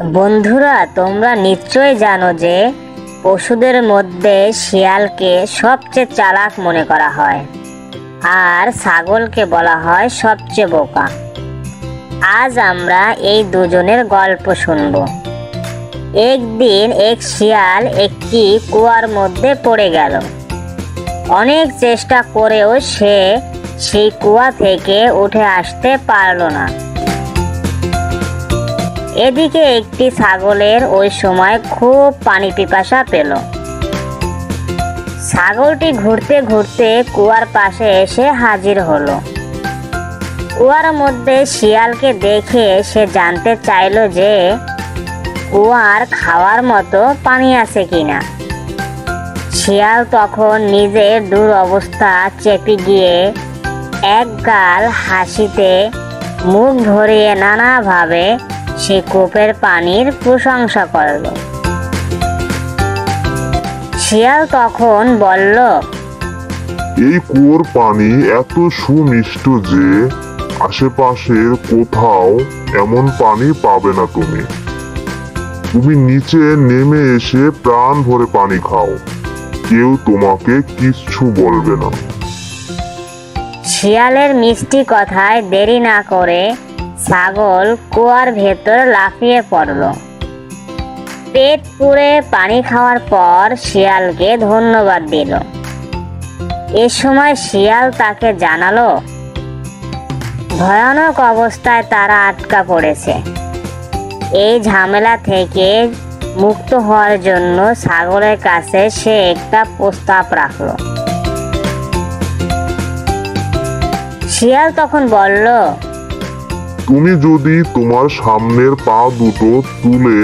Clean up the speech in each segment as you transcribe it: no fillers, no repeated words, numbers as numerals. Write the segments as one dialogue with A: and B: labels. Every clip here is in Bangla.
A: বন্ধুরা, তোমরা নিশ্চয়ই জানো যে পশুদের মধ্যে শিয়ালকে সবচেয়ে চালাক মনে করা হয় আর ছাগলকে বলা হয় সবচেয়ে বোকা। আজ আমরা এই দুজনের গল্প শুনব। একদিন এক শিয়াল একটি কুয়ার মধ্যে পড়ে গেল। অনেক চেষ্টা করেও সে সেই কুয়া থেকে উঠে আসতে পারল না। এদিকে একটি ছাগলের ওই সময় খুব পানি পিপাসা পেল। ছাগলটি ঘুরতে ঘুরতে কুয়ার পাশে এসে হাজির হলো। কুয়ার মধ্যে শিয়ালকে দেখে সে জানতে চাইল যে কুয়ার খাওয়ার মতো পানি আছে কিনা। শিয়াল তখন নিজের দুরবস্থা চেপে গিয়ে এক গাল হাসিতে মুখ ভরিয়ে নানাভাবে সে কূপের পানির প্রশংসা করল। শিয়াল তখন বলল,
B: এই কুয়োর পানি এত সুমিষ্ট যে আশেপাশের কোথাও এমন পানি পাবে না। তুমি নিচে নেমে এসে প্রাণ ভরে পানি খাও, কেউ তোমাকে কিচ্ছু বলবে না।
A: শিয়ালের মিষ্টি কথায় দেরি না করে ছাগল কুয়ার ভেতর লাফিয়ে পড়ল। পেট পুড়ে পানি খাওয়ার পর শিয়ালকে ধন্যবাদ দিল। এ সময় শিয়াল তাকে জানালো ভয়ানক অবস্থায় তারা আটকা পড়েছে। এই ঝামেলা থেকে মুক্ত হওয়ার জন্য ছাগলের কাছে সে একটা প্রস্তাব রাখলো। শিয়াল তখন বলল,
B: তুমি যদি তোমার সামনের পা দুটো তুলে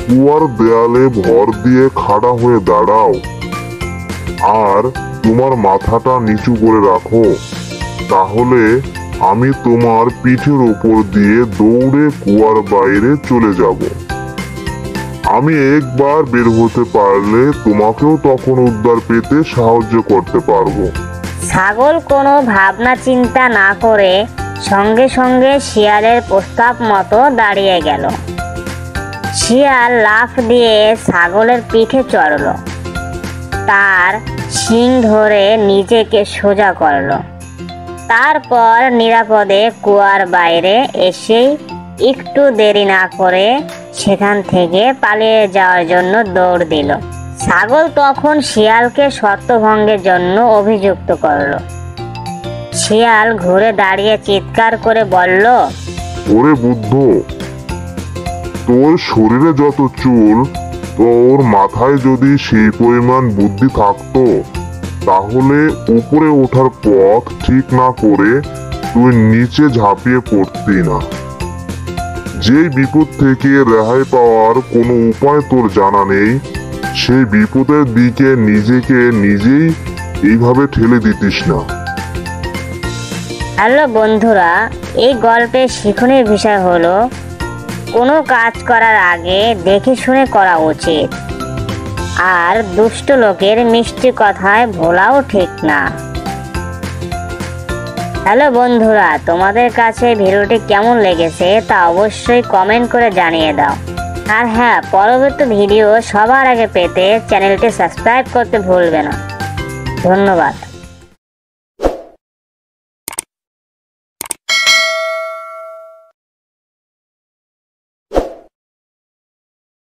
B: কুয়ার দেয়ালে ভর দিয়ে খাড়া হয়ে দাঁড়াও আর তোমার মাথাটা নিচু করে রাখো, তাহলে আমি তোমার পিঠের উপর দিয়ে দৌড়ে কুয়ার বাইরে চলে যাব। আমি একবার বের হতে পারলে তোমাকেও তখন উদ্ধার পেতে সাহায্য করতে পারবো।
A: ছাগল কোনো ভাবনা চিন্তা না করে সঙ্গে সঙ্গে শিয়ালের প্রস্তাব মতো দাঁড়িয়ে গেল। শিয়াল লাফ দিয়ে ছাগলের পিঠে চড়ল, তার শিং ধরে নিজেকে সোজা করল। তারপর নিরাপদে কুয়ার বাইরে এসেই একটু দেরি না করে সেখান থেকে পালিয়ে যাওয়ার জন্য দৌড় দিল। ছাগল তখন শিয়ালকে শর্তভঙ্গের জন্য অভিযুক্ত করল। শিয়াল ঘুরে দাঁড়িয়ে চিৎকার করে বলল,
B: ওরে বুদ্ধ, তোর শরীরে যত চুল, তোর মাথায় যদি সেই পরিমাণ বুদ্ধি থাকতো, তাহলে উপরে ওঠার পথ ঠিক না করে তুই নিচে ঝাঁপিয়ে পড়তি না। যে বিপদ থেকে রেহাই পাওয়ার কোনো উপায় তোর জানা নেই, সেই বিপদের দিকে নিজেকে নিজেই এইভাবে ঠেলে দিতিস না।
A: হ্যালো বন্ধুরা, এই গল্পের শিক্ষণীয় বিষয় হলো কোনো কাজ করার আগে দেখে শুনে করা উচিত, আর দুষ্ট লোকের মিষ্টি কথায় ভোলাও ঠিক না। হ্যালো বন্ধুরা, তোমাদের কাছে ভিডিওটি কেমন লেগেছে তা অবশ্যই কমেন্ট করে জানিয়ে দাও। আর হ্যাঁ, পরবর্তী ভিডিও সবার আগে পেতে চ্যানেলটি সাবস্ক্রাইব করতে ভুলবে না। ধন্যবাদ।